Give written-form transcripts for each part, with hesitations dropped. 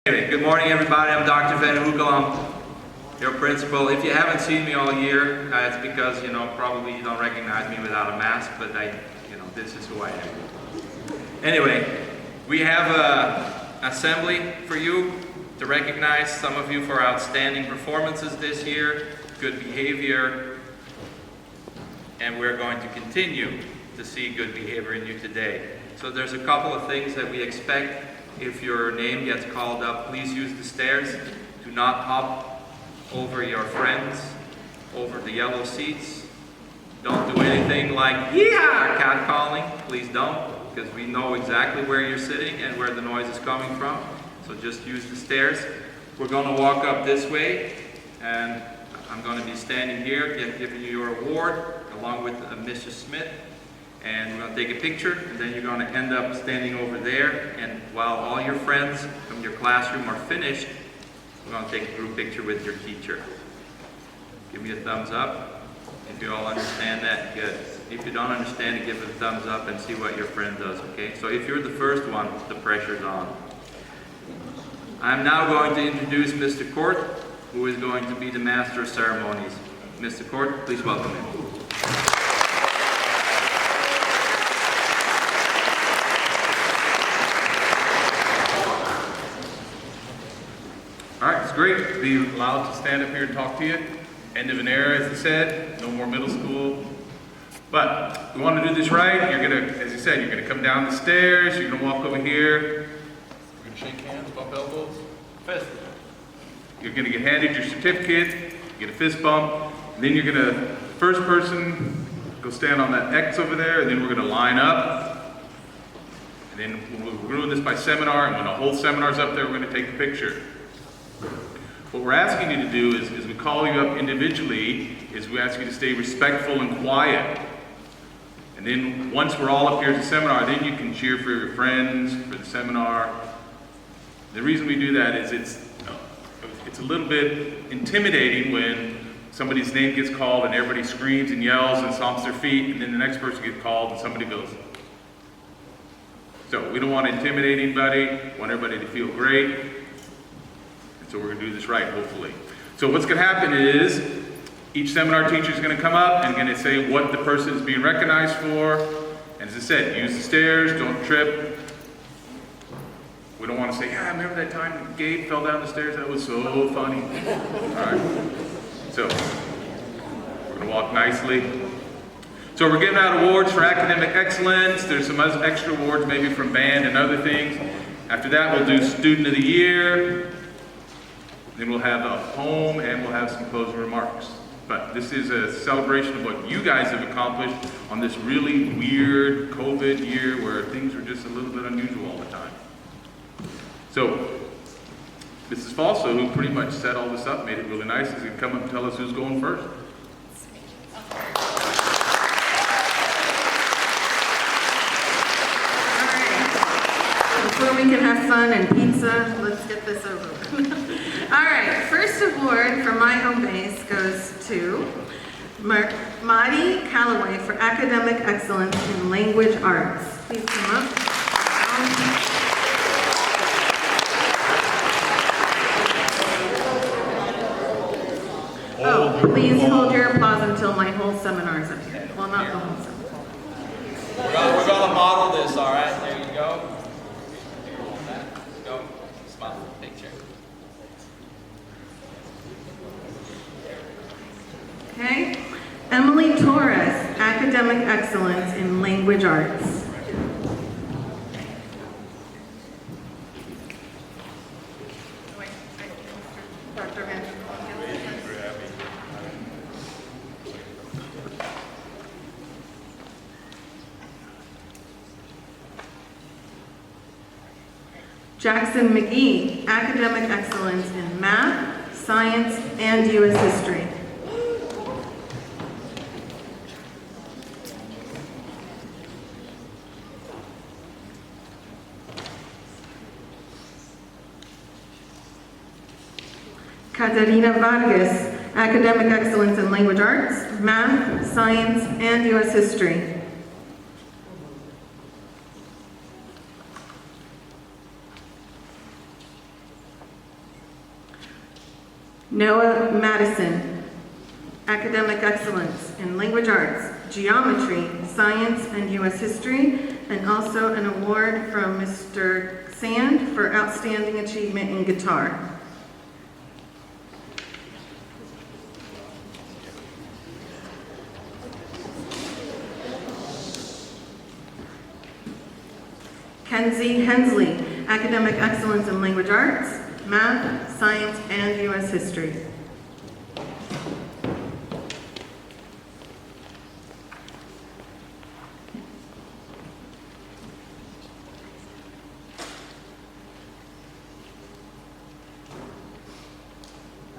Anyway, good morning everybody. I'm Dr. Van Hoekel. I'm your principal. If you haven't seen me all year, it's because, probably you don't recognize me without a mask, but this is who I am. Anyway, we have an assembly for you to recognize some of you for outstanding performances this year, good behavior, and we're going to continue to see good behavior in you today. So there's a couple of things that we expect. If your name gets called up, please use the stairs. Do not hop over your friends, over the yellow seats. Don't do anything like, yeah, catcalling. Please don't, because we know exactly where you're sitting and where the noise is coming from. So just use the stairs. We're going to walk up this way, and I'm going to be standing here, giving you your award, along with Mrs. Smith. And we're going to take a picture, and then you're going to end up standing over there. And while all your friends from your classroom are finished, we're going to take a group picture with your teacher. Give me a thumbs up if you all understand that. Good. If you don't understand it, give it a thumbs up and see what your friend does, okay? So if you're the first one, the pressure's on. I'm now going to introduce Mr. Kort, who is going to be the Master of Ceremonies. Mr. Kort, please welcome him. All right, it's great to be allowed to stand up here and talk to you. End of an era, as he said, no more middle school. But we want to do this right. You're gonna, as he said, you're gonna come down the stairs, you're gonna walk over here. We're gonna shake hands, bump elbows, fist. You're gonna get handed your certificate, get a fist bump, and then you're gonna, first person, go stand on that X over there, and then we're gonna line up. And then we're doing this by seminar, and when the whole seminar's up there, we're gonna take a picture. What we're asking you to do is we call you up individually, is we ask you to stay respectful and quiet. And then once we're all up here at the seminar, then you can cheer for your friends, for the seminar. The reason we do that is it's a little bit intimidating when somebody's name gets called and everybody screams and yells and stomps their feet, and then the next person gets called and somebody goes. So we don't want to intimidate anybody, we want everybody to feel great. So we're going to do this right, hopefully. So what's going to happen is each seminar teacher is going to come up and going to say what the person is being recognized for. And as I said, use the stairs, don't trip. We don't want to say, yeah, remember that time Gabe fell down the stairs? That was so funny. All right. So we're going to walk nicely. So we're giving out awards for academic excellence. There's some other extra awards maybe from band and other things. After that, we'll do Student of the Year. Then we'll have a poem and we'll have some closing remarks. But this is a celebration of what you guys have accomplished on this really weird COVID year where things were just a little bit unusual all the time. So, Mrs. Falso, who pretty much set all this up, made it really nice, is going to come up and tell us who's going first. Before we can have fun and pizza, let's get this over with. All right, first award from my home base goes to Marty Calloway for academic excellence in language arts. Please come up. Oh, please hold your applause until my whole seminar is up here. Well, not the whole seminar. We're going to model this, all right? There you go. Go. Smile. Picture. Okay. Emily Torres, academic excellence in language arts. Dr. Van. Jackson McGee, academic excellence in math, science, and U.S. history. Catarina Vargas, academic excellence in language arts, math, science, and U.S. history. Noah Madison, academic excellence in language arts, geometry, science, and U.S. history, and also an award from Mr. Sand for outstanding achievement in guitar. Kenzie Hensley, academic excellence in language arts, math, science, and U.S. history.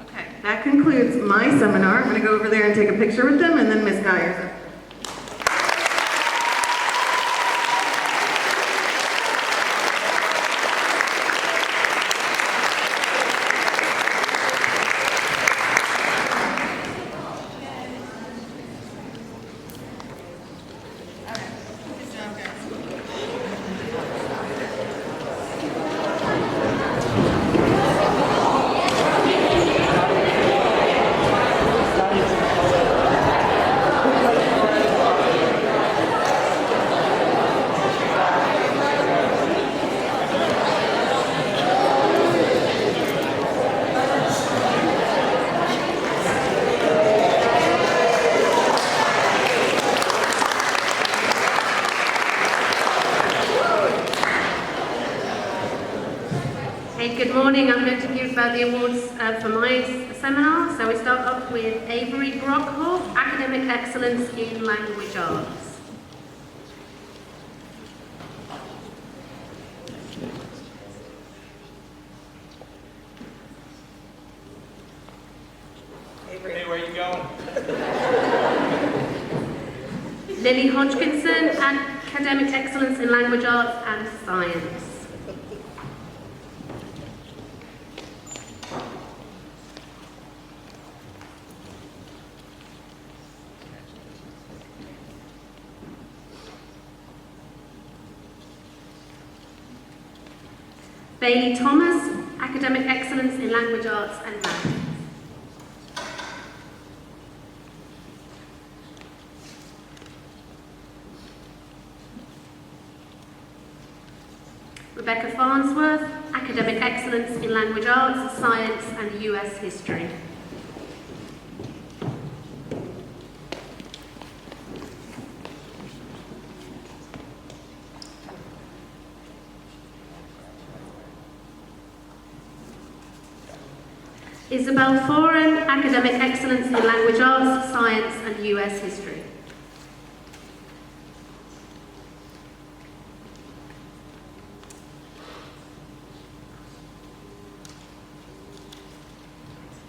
Okay, that concludes my seminar. I'm going to go over there and take a picture with them, and then Ms. Geyer's. Good morning. I'm going to give the awards for my seminar. So we start off with Avery Brockhoff, Academic Excellence in Language Arts. Avery, hey, where are you going? Lily Hodgkinson, Academic Excellence in Language Arts and Science. Bailey Thomas, Academic Excellence in Language Arts and Math. Rebecca Farnsworth, Academic Excellence in Language Arts, Science and US History. Isabel Foran, Academic Excellence in Language Arts, Science and US History.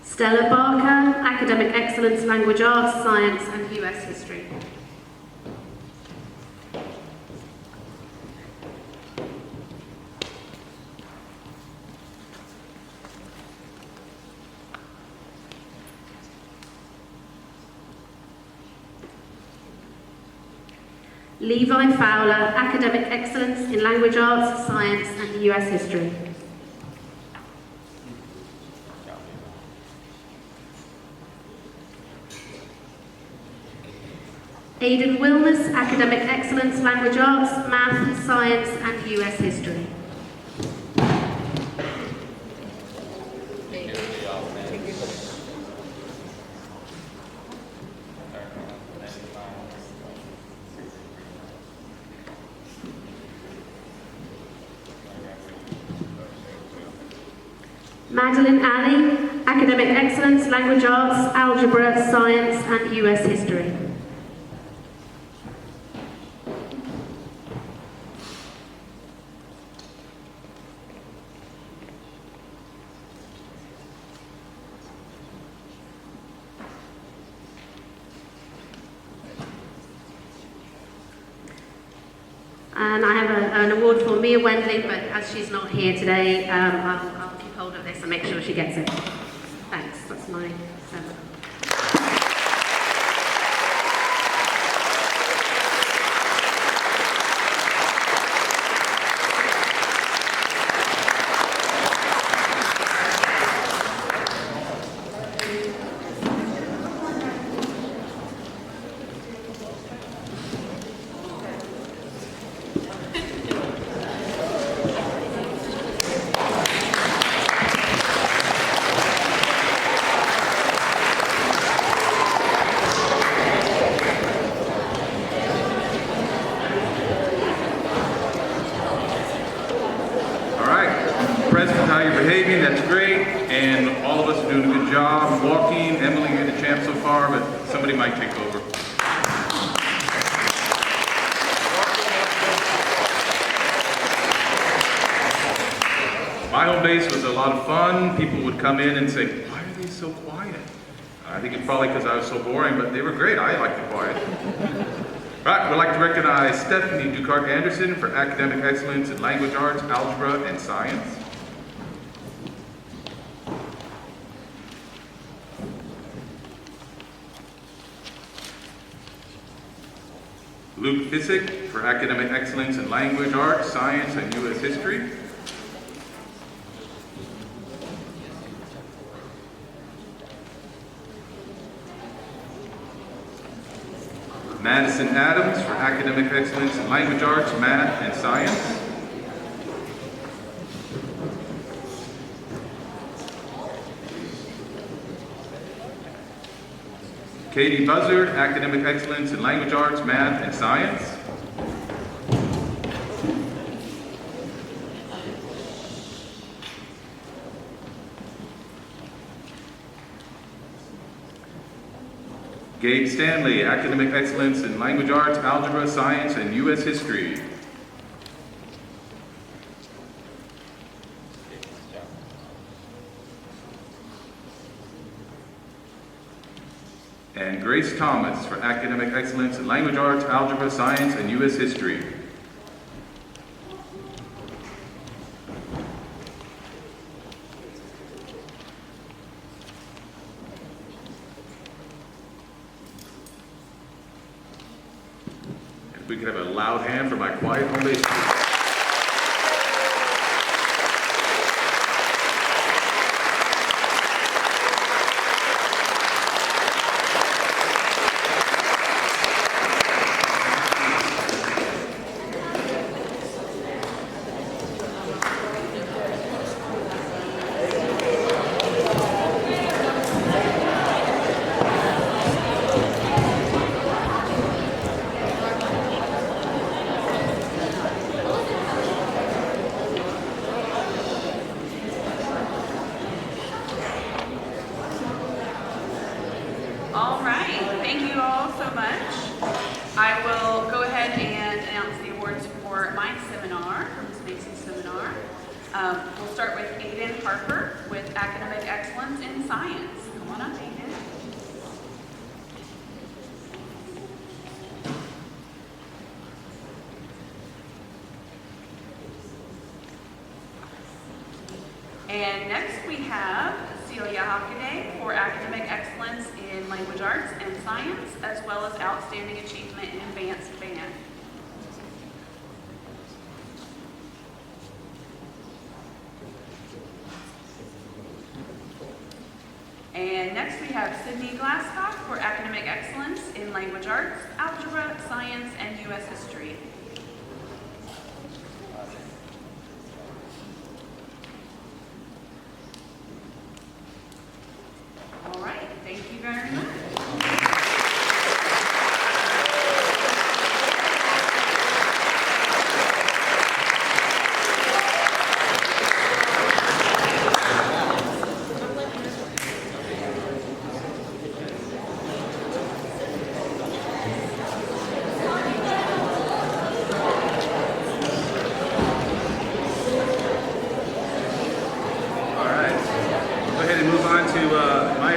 Stella Barker, Academic Excellence, Language Arts, Science and US History. Levi Fowler, Academic Excellence in Language Arts, Science and US History. Aidan Wilmus, Academic Excellence, Language Arts, Math, Science and US History. Madeline Alley, Academic Excellence, Language Arts, Algebra, Science and US History. And I have an award for Mia Wendling, but as she's not here today, I'll keep hold of this and make sure she gets it. Thanks, that's my seminar. over. My home base was a lot of fun. People would come in and say, why are they so quiet? I think it's probably because I was so boring, but they were great. I like the quiet. Right, we'd like to recognize Stephanie Ducart Anderson for academic excellence in language arts, algebra, and science. Luke Fissick for academic excellence in language arts, science, and U.S. history. Madison Adams for academic excellence in language arts, math, and science. Katie Buzzard, academic excellence in language arts, math, and science. Gabe Stanley, academic excellence in language arts, algebra, science, and U.S. history. And Grace Thomas for academic excellence in language arts, algebra, science, and U.S. history. If we could have a loud hand for my quiet home base. All right, thank you all so much. I will go ahead and announce the awards for my seminar, for Ms. Mason's seminar. We'll start with Aiden Harper with Academic Excellence in Science. Come on up, Aiden. And next we have Celia Hockaday for Academic Excellence in Language Arts and Science, as well as Outstanding Achievement in Advanced Band. And next we have Sydney Glasscock for Academic Excellence in Language Arts, Algebra, Science, and U.S. History. All right, thank you very much.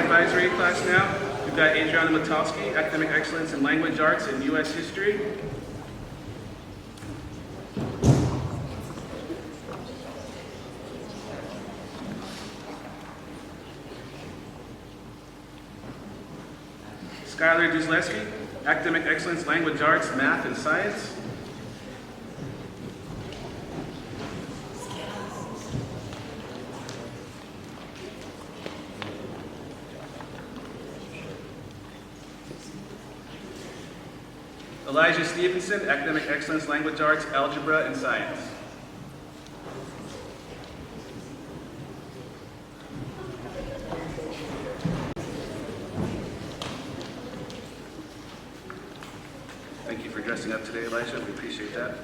Advisory class now. We've got Adriana Matowski, Academic Excellence in Language Arts and U.S. History. Skylar Dusleski, Academic Excellence, Language Arts, Math, and Science. Elijah Stevenson, Academic Excellence, Language Arts, Algebra, and Science. Thank you for dressing up today, Elijah. We appreciate that.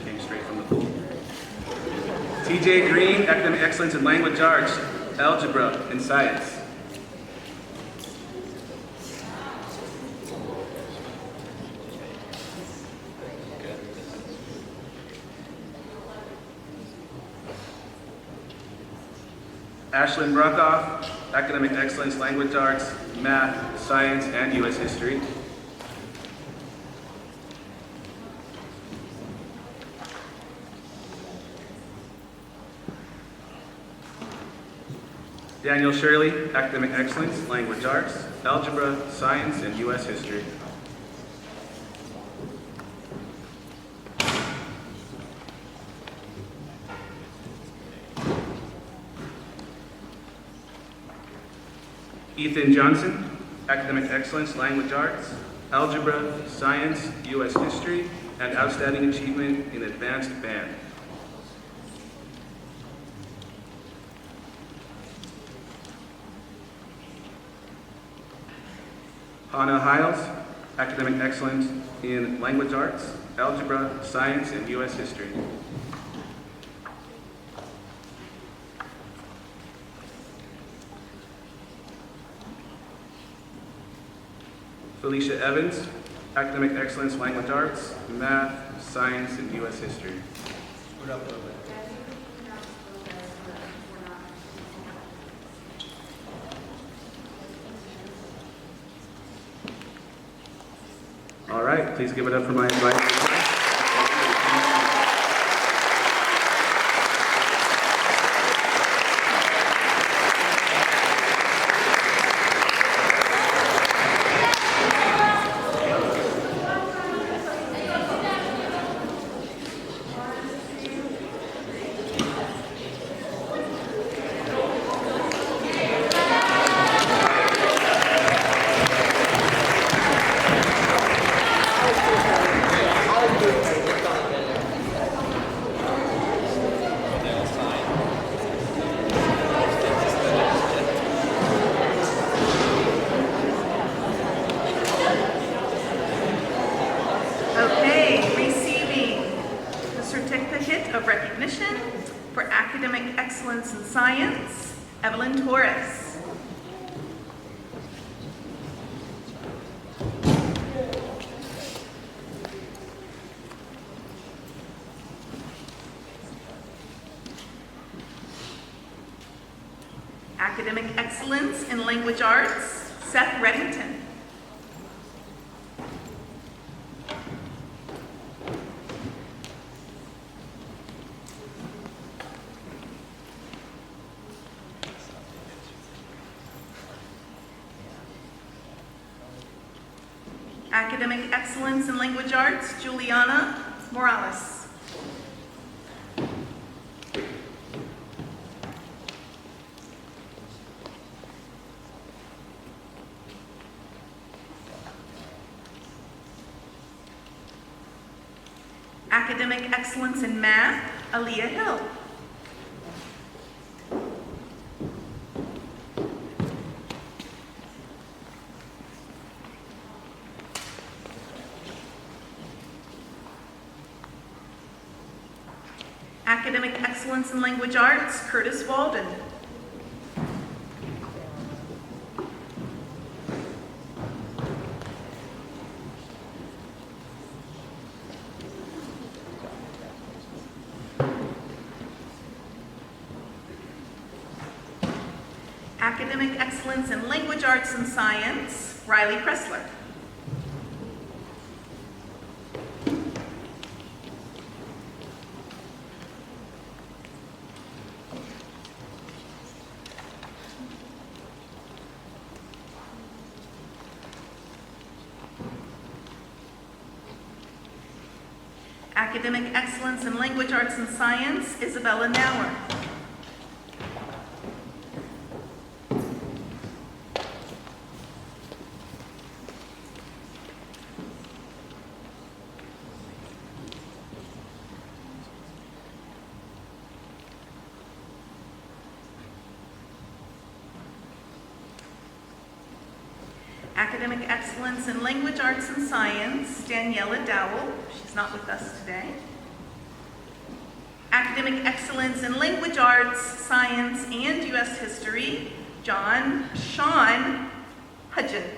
Came straight from the pool. TJ Green, Academic Excellence in Language Arts, Algebra, and Science. Ashlyn Brokoff, Academic Excellence, Language Arts, Math, Science, and U.S. History. Daniel Shirley, Academic Excellence, Language Arts, Algebra, Science, and U.S. History. Ethan Johnson, Academic Excellence, Language Arts, Algebra, Science, U.S. History, and Outstanding Achievement in Advanced Band. Hannah Hiles, Academic Excellence in Language Arts, Algebra, Science, and U.S. History. Felicia Evans, Academic Excellence, Language Arts, Math, Science, and U.S. History. All right, please give it up for my advisors. Okay, receiving the Certificate of Recognition for Academic Excellence in Science, Evelyn Torres. Academic Excellence in Language Arts, Seth Reddington. Academic Excellence in Language Arts, Juliana Morales. Academic Excellence in Math, Aaliyah Hill. Academic Excellence in Language Arts, Curtis Walden. Academic Excellence in Language Arts and Science, Riley Pressler. Academic Excellence in Language Arts and Science, Isabella Nauer. Academic Excellence in Language Arts and Science, Daniela Dowell. She's not with us today. Academic Excellence in Language Arts, Science, and U.S. History, Sean Hudgens.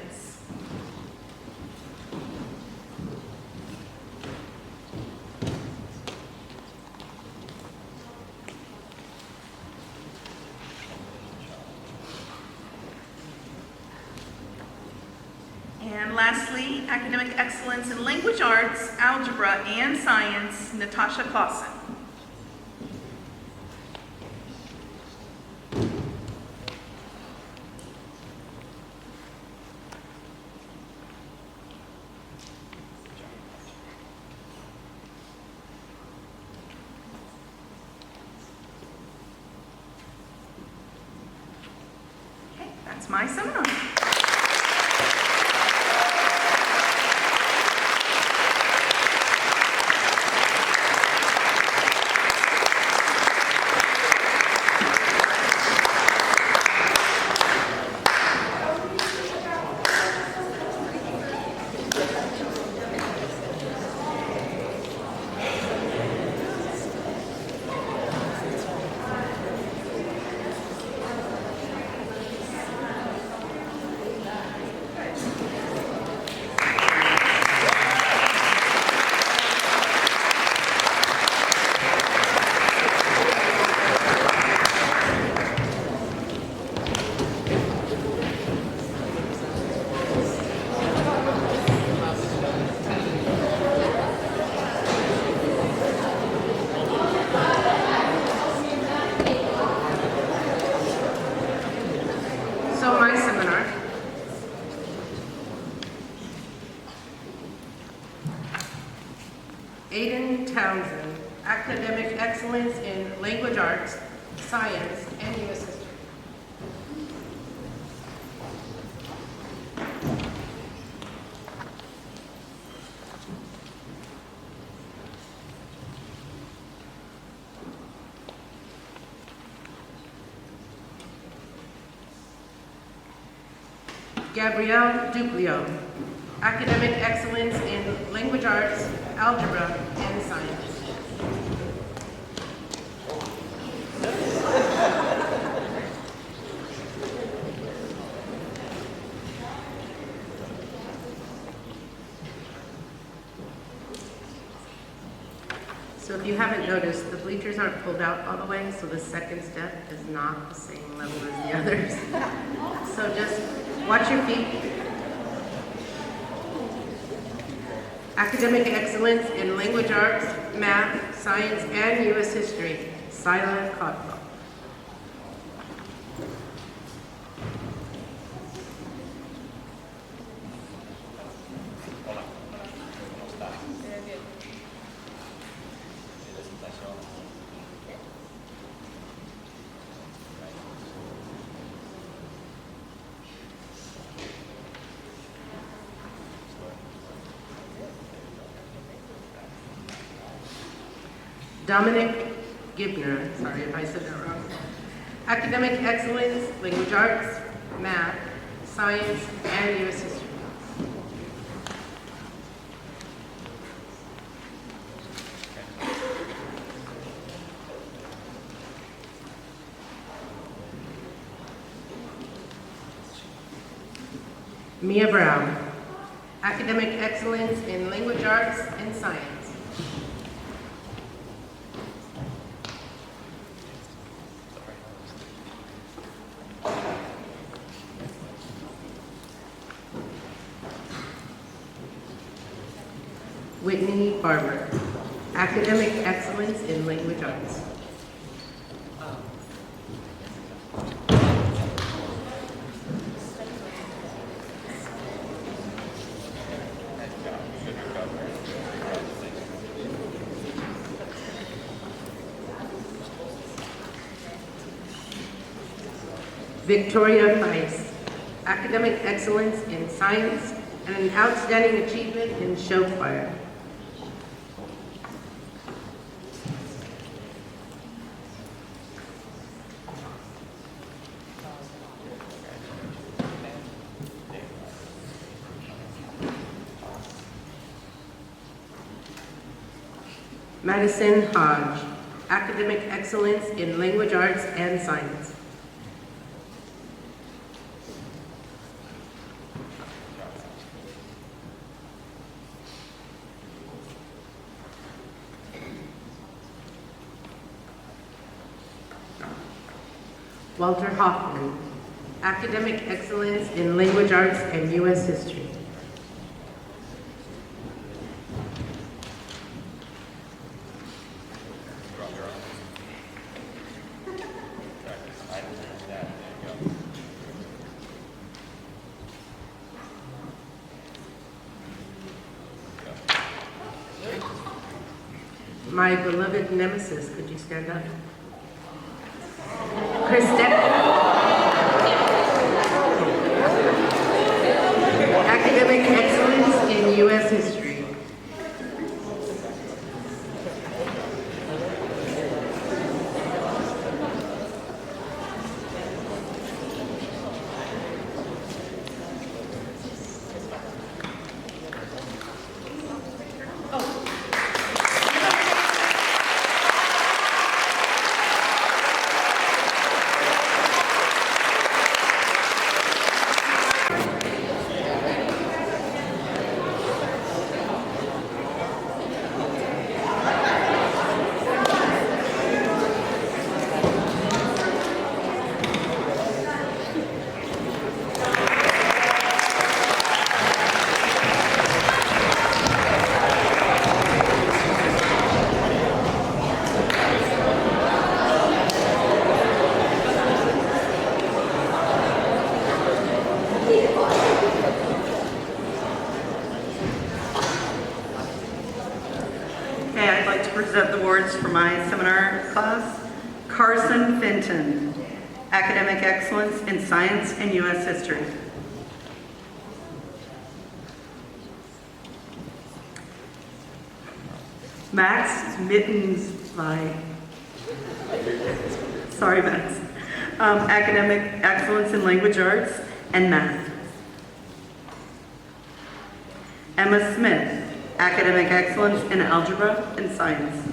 And lastly, academic excellence in language arts, algebra, and science, Natasha Clausen. Okay, that's my seminar. So my seminar. Aiden Townsend, academic excellence in language arts, science, and U.S. history. Gabrielle Duplio, academic excellence in language arts, algebra, and science. So if you haven't noticed, the bleachers aren't pulled out all the way, so the second step is not the same level as the others. So just watch your feet. Academic excellence in language arts, math, science, and U.S. history, Sila Cotwell. Dominic Gibner, sorry if I said that wrong. Academic excellence, language arts, math, science, and U.S. history. Mia Brown, academic excellence in language arts and science. Whitney Barber, academic excellence in language arts. Victoria Price, academic excellence in science and an outstanding achievement in show choir. Madison Hodge, academic excellence in language arts and science. Walter Hoffman, academic excellence in language arts and U.S. history. My beloved nemesis, could you stand up? Kristen. Academic excellence in U.S. history. Okay, I'd like to present the awards for my seminar class. Carson Fenton, Academic Excellence in Science and U.S. History. Max Mittensby, sorry Max, Academic Excellence in Language Arts and Math. Emma Smith, Academic Excellence in Algebra and Science.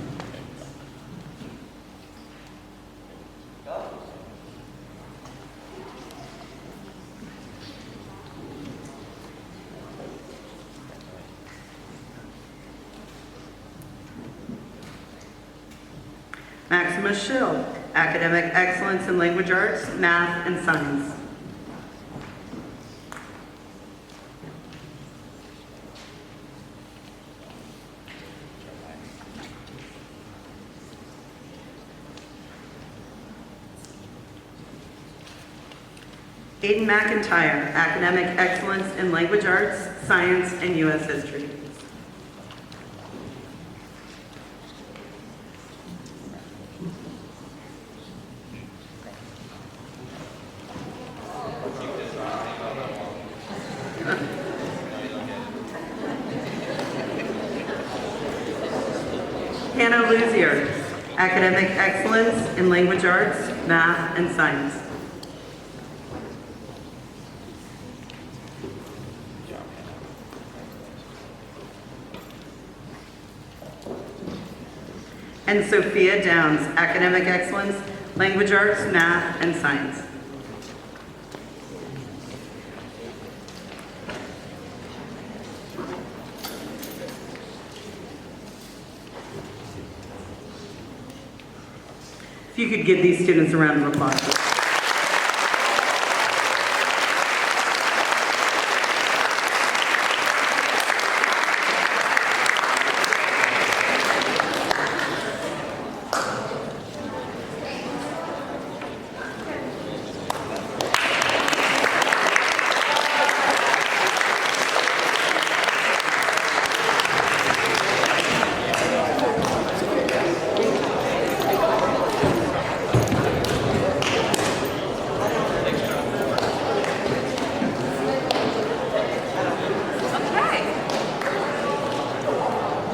Maxima Schill, Academic Excellence in Language Arts, Math, and Science. Aiden McIntyre, Academic Excellence in Language Arts, Science, and U.S. History. Hannah Luzier, Academic Excellence in Language Arts, Math, and Science. And Sophia Downs, Academic Excellence, Language Arts, Math, and Science. If you could give these students a round of applause.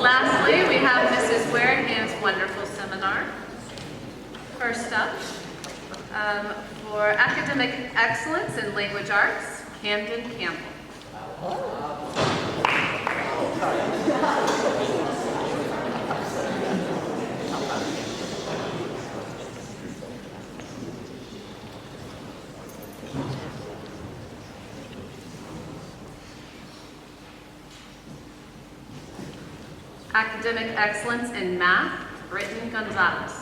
Lastly, we have Mrs. Waringham's wonderful seminar. First up, for Academic Excellence in Language Arts, Camden Campbell. Academic Excellence in Math, Britton Gonzalez.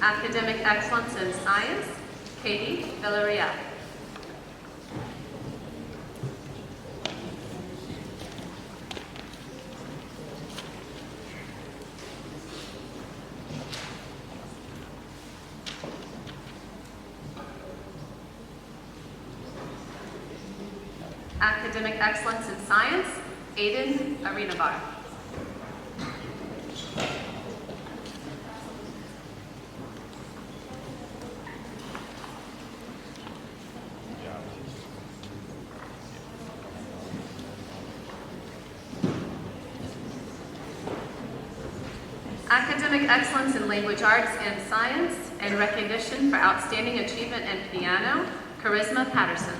Academic Excellence in Science, Katie Villarreal. Academic Excellence in Science, Aiden Arenabar. Academic Excellence in Language Arts and Science, and recognition for outstanding achievement in piano, Charisma Patterson.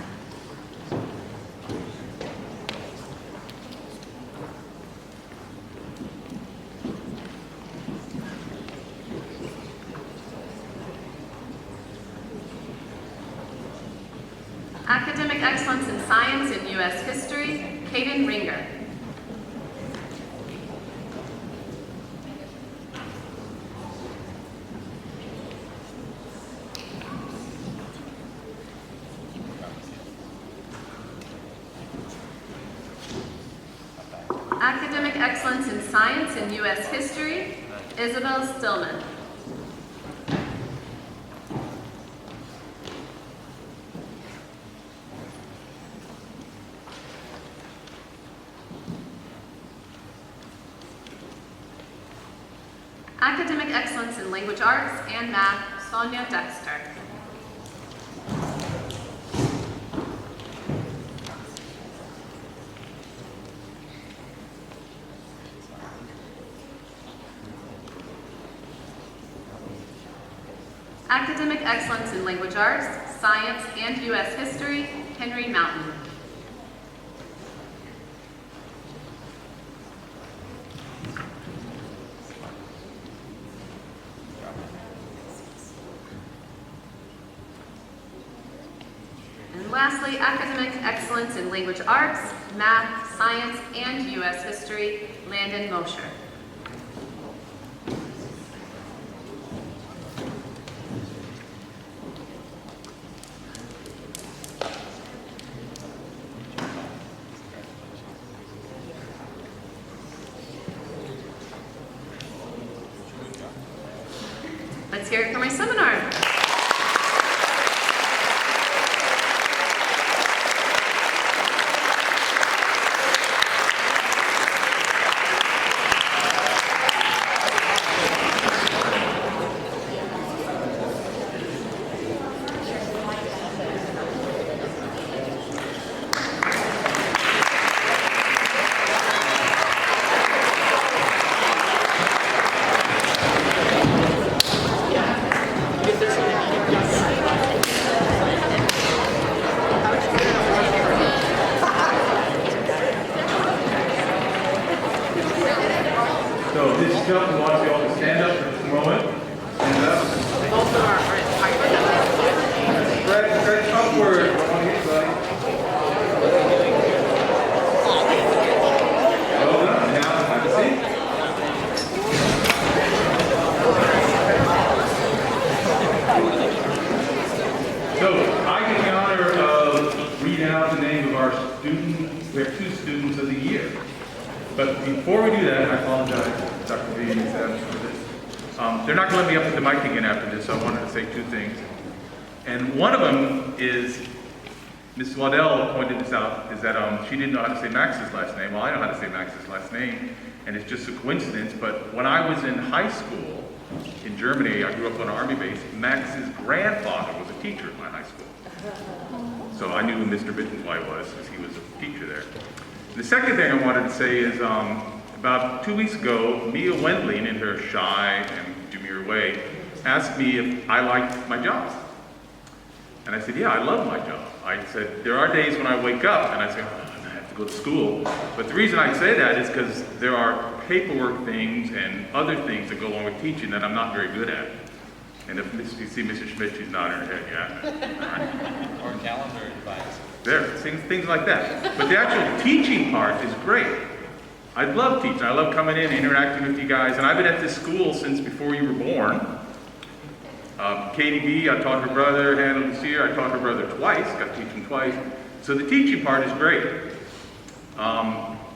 Academic Excellence in Science and U.S. History, Caden Ringer. Academic Excellence in Science and U.S. History, Isabel Stillman. Academic Excellence in Language Arts and Math, Sonia Dexter. Academic Excellence in Language Arts, Science, and U.S. History, Henry Mountain. And lastly, Academic Excellence in Language Arts, Math, Science, and U.S. History, Landon Mosher. Let's hear it for my seminar. So this is Chuck, we want you all to stand up for just a moment. Stand up. Stretch upward. On each side. Well done. Now have a seat. So I get the honor of reading out the name of our student. We have 2 students of the year. But before we do that, I apologize, Dr. V and Sam, for this. They're not going to let me up to the mic again after this, so I wanted to say 2 things. And one of them is, Mrs. Waddell pointed this out, is that she didn't know how to say Max's last name. Well, I know how to say Max's last name, and it's just a coincidence, but when I was in high school in Germany, I grew up on an army base, Max's grandfather was a teacher at my high school. So I knew who Mr. Bittenswey was, because he was a teacher there. The second thing I wanted to say is about 2 weeks ago, Mia Wendling, in her shy and demure way, asked me if I liked my job. And I said, yeah, I love my job. I said, there are days when I wake up and I say, oh, I have to go to school. But the reason I say that is because there are paperwork things and other things that go along with teaching that I'm not very good at. And if you see Mrs. Schmidt, she's nodding her head, yeah. Or calendar advice. There, things like that. But the actual teaching part is great. I love teaching. I love coming in and interacting with you guys. And I've been at this school since before you were born. Katie B, I taught her brother. Hannah Lucia, I taught her brother twice. Got to teach him twice. So the teaching part is great.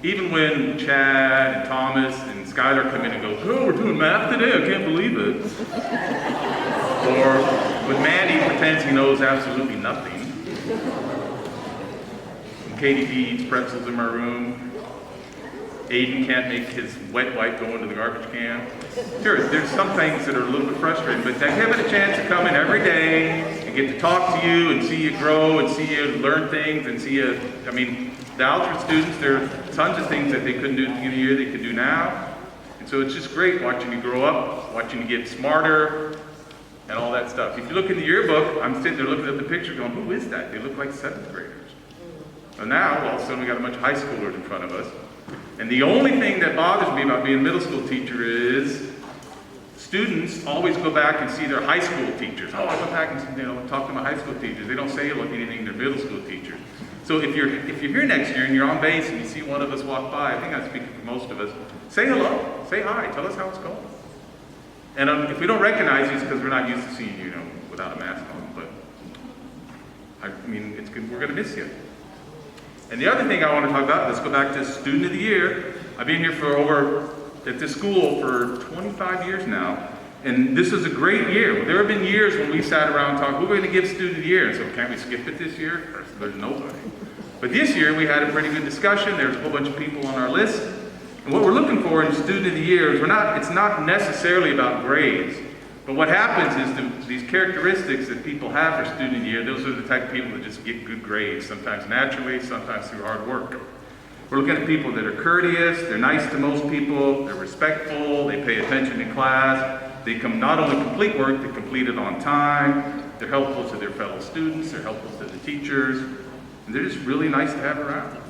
Even when Chad and Thomas and Skylar come in and go, oh, we're doing math today, I can't believe it. Or when Mandy pretends he knows absolutely nothing. KDP eats pretzels in my room. Aiden can't make his wet wipe go into the garbage can. Sure, there's some things that are a little bit frustrating, but having a chance to come in every day and get to talk to you and see you grow and see you learn things and see you, I mean, the algebra students, there are tons of things that they couldn't do at the beginning of the year they could do now. And so it's just great watching you grow up, watching you get smarter, and all that stuff. If you look in the yearbook, I'm sitting there looking at the picture going, who is that? They look like 7th graders. And now, all of a sudden, we got a bunch of high schoolers in front of us. And the only thing that bothers me about being a middle school teacher is students always go back and see their high school teachers. Oh, I go back and talk to my high school teachers. They don't say anything to their middle school teachers. So if you're here next year and you're on base and you see one of us walk by, I think I'm speaking for most of us, say hello, say hi, tell us how it's going. And if we don't recognize you, it's because we're not used to seeing you, without a mask on. But I mean, we're going to miss you. And the other thing I want to talk about, let's go back to Student of the Year. I've been here at this school for 25 years now, and this is a great year. There have been years when we sat around and talked, who are we going to give Student of the Year? And so, can't we skip it this year? There's nobody. But this year, we had a pretty good discussion. There's a whole bunch of people on our list. And what we're looking for in Student of the Year is it's not necessarily about grades. But what happens is these characteristics that people have for Student of the Year, those are the type of people that just get good grades, sometimes naturally, sometimes through hard work. We're looking at people that are courteous, they're nice to most people, they're respectful, they pay attention in class, they not only complete work, they complete it on time, they're helpful to their fellow students, they're helpful to the teachers, and they're just really nice to have around.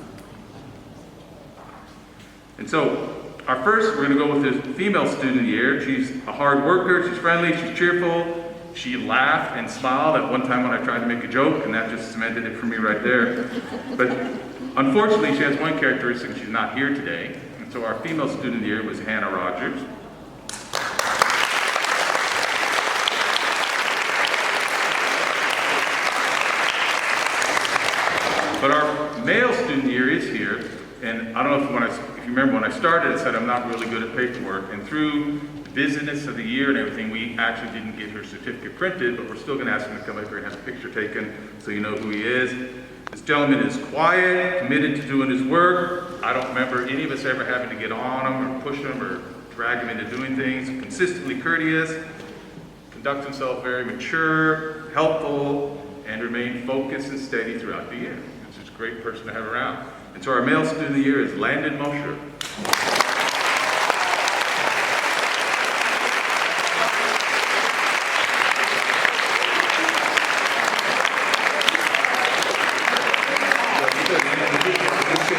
And so, we're going to go with the female Student of the Year. She's a hard worker, she's friendly, she's cheerful. She laughed and smiled at one time when I tried to make a joke, and that just cemented it for me right there. But unfortunately, she has one characteristic, she's not here today. And so our female Student of the Year was Hannah Rogers. But our male Student of the Year is here. And I don't know if you remember when I started, I said I'm not really good at paperwork. And through the busyness of the year and everything, we actually didn't get her certificate printed, but we're still going to ask him to come up here and have a picture taken so you know who he is. This gentleman is quiet, committed to doing his work. I don't remember any of us ever having to get on him or push him or drag him into doing things. Consistently courteous, conducts himself very mature, helpful, and remain focused and steady throughout the year. It's just a great person to have around. And so our male Student of the Year is Landon Mosher.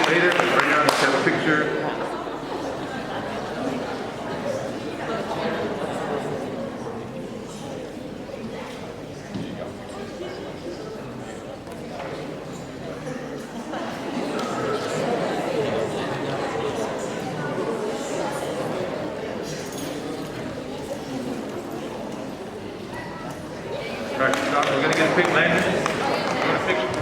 Later, right now, let's have a picture. All right, stop. We're going to get a pic, Landon. You want a picture?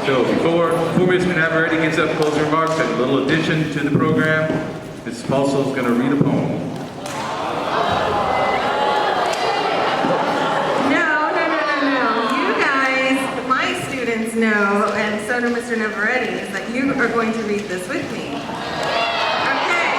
So before Ms. Navarrete gets up closing remarks, I have a little addition to the program. Ms. Paulso is going to read a poem. No. You guys, my students know, and so do Mr. Navarrete, is that you are going to read this with me. Okay.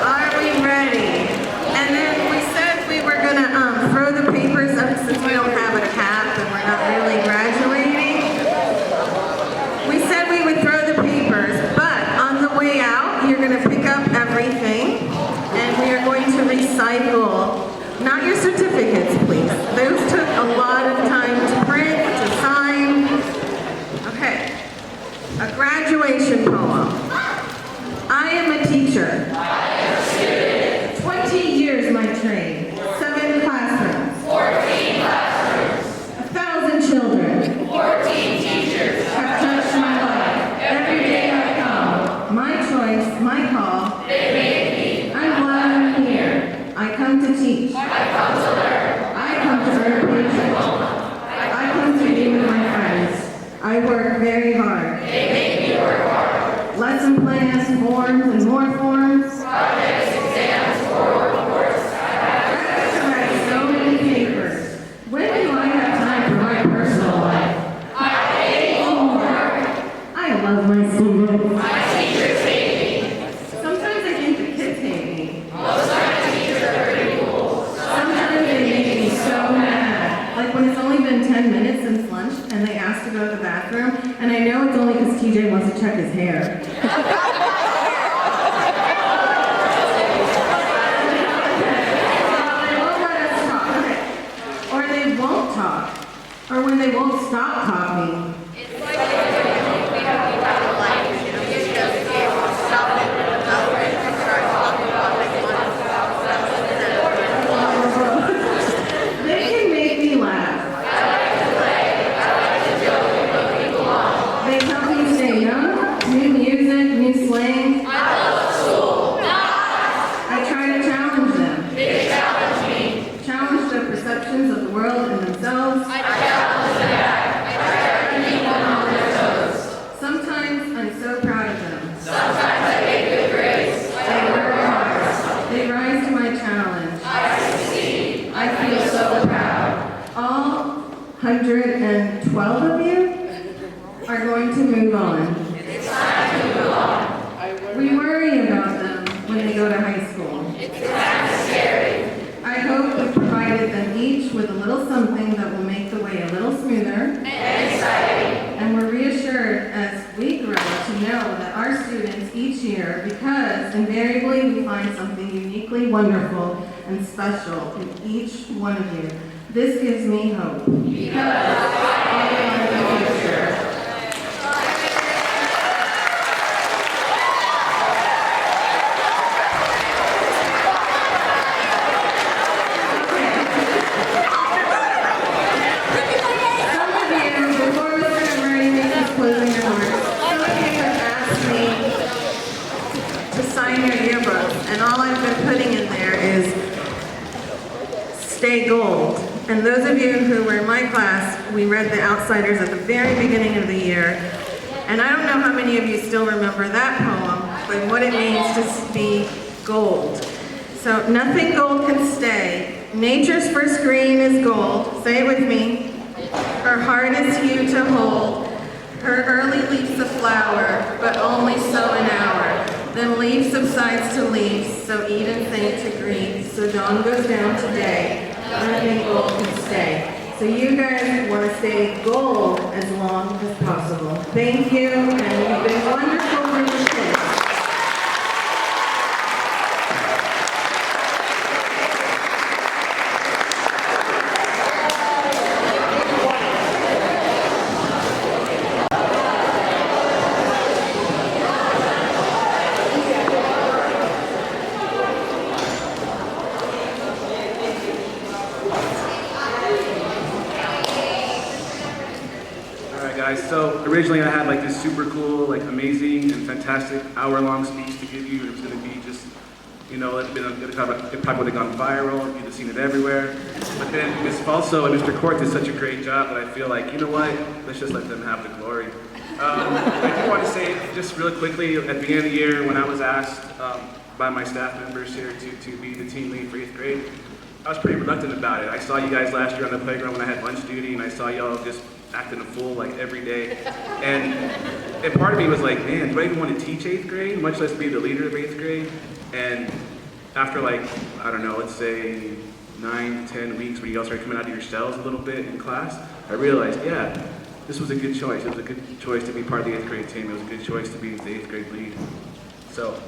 Are we ready? And then we said we were going to throw the papers up since we don't have a cap and we're not really graduating. We said we would throw the papers, but on the way out, you're going to pick everything, and we are going to recycle, not your certificates, please. Those took a lot of time to print, to sign. Okay, a graduation poem. I am a teacher. 20 years my trade, 7 classrooms. 14 classrooms. 1,000 children. 14 teachers. Have touched my life. Every day I come. My choice, my call. They make me. I'm glad I'm here. I come to teach. I come to learn. I come to earn patience. I come to be with my friends. I work very hard. They make me work hard. Lesson plans, forms, and more forms. Projects, exams, oral reports. I write so many papers. When do I have time for my personal life? I hate homework. I love my students. My teachers hate me. Sometimes I think the kids hate me. Most of my teachers are pretty cool. Sometimes they make me so mad. Like when it's only been 10 minutes since lunch and they ask to go to the bathroom, and I know it's only because TJ wants to check his hair. Or when they won't stop talking. It's like we have a life. We just can't stop it. And start talking about They can make me laugh. I like to play. I like to joke and put people on. They help me stay young, new music, new slang. I love school. I try to challenge them. They challenge me. Challenge their perceptions of the world and themselves. I challenge them. I try to keep them on their toes. Sometimes I'm so proud of them. Sometimes I make good grades. They work hard. They rise to my challenge. I succeed. I feel so proud. All 112 of you are going to move on. It's time to move on. We worry about them when they go to high school. It's kind of scary. I hope we provided them each with a little something that will make the way a little smoother. And exciting. And we're reassured as we grow to know that our students each year, because invariably we find something uniquely wonderful and special in each one of you. This gives me hope. Because I am the future. Some of you, before we start writing these closing remarks, some of you have asked me to sign your yearbooks, and all I've been putting in there is stay gold. And those of you who were in my class, we read The Outsiders at the very beginning of the year. And I don't know how many of you still remember that poem, but what it means to be gold. So nothing gold can stay. Nature's first green is gold. Say it with me. Her heart is hue to hold. Her early leaves a flower, but only so an hour. Then leaf subsides to leaves, so Eden sank to grief. So dawn goes down to day. Nothing gold can stay. So you guys want to stay gold as long as possible. Thank you, and you've been wonderful for your kids. So originally I had like this super cool, like amazing and fantastic hour-long speech to give you. It was going to be just, you know, it probably would have gone viral. You'd have seen it everywhere. But then Ms. Falso and Mr. Court did such a great job that I feel like, you know what, let's just let them have the glory. I do want to say just really quickly, at the beginning of the year when I was asked by my staff members here to be the team lead for 8th grade, I was pretty reluctant about it. I saw you guys last year on the playground when I had lunch duty, and I saw y'all just acting a fool like every day. And part of me was like, man, do I even want to teach 8th grade, much less be the leader of 8th grade? And after like, I don't know, let's say 9, 10 weeks when you all started coming out of your shells a little bit in class, I realized, yeah, this was a good choice. It was a good choice to be part of the 8th grade team. It was a good choice to be the 8th grade lead. So,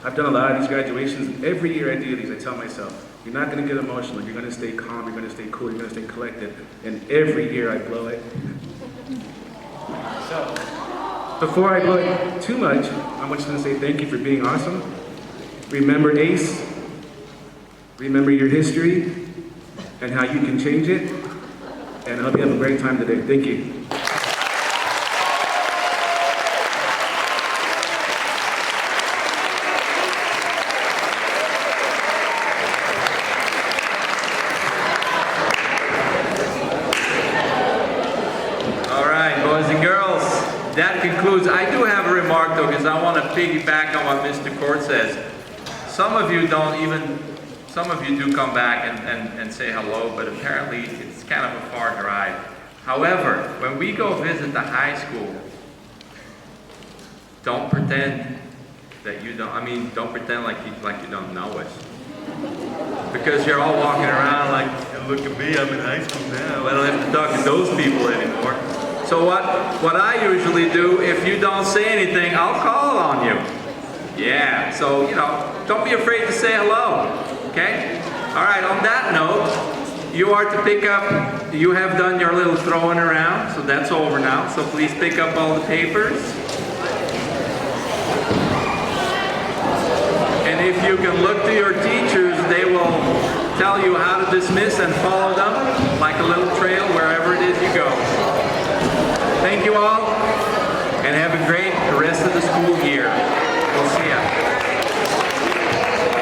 I've done a lot of these graduations, and every year I do these, I tell myself, you're not going to get emotional, you're going to stay calm, you're going to stay cool, you're going to stay collected, and every year I blow it. So, before I blow it too much, I'm just going to say thank you for being awesome. Remember ACE, remember your history, and how you can change it, and I hope you have a great time today. Thank you. That concludes. I do have a remark though, because I want to piggyback on what Mr. Court says. Some of you do come back and say hello, but apparently it's kind of a far drive. However, when we go visit the high school, don't pretend that you don't, don't pretend like you don't know us. Because you're all walking around like, look at me, I'm in high school now. I don't have to talk to those people anymore. So what I usually do, if you don't say anything, I'll call on you. Yeah, so, don't be afraid to say hello, okay? All right, on that note, you are to pick up, you have done your little throwing around, so that's over now. So please pick up all the papers. And if you can look to your teachers, they will tell you how to dismiss and follow them like a little trail wherever it is you go. Thank you all.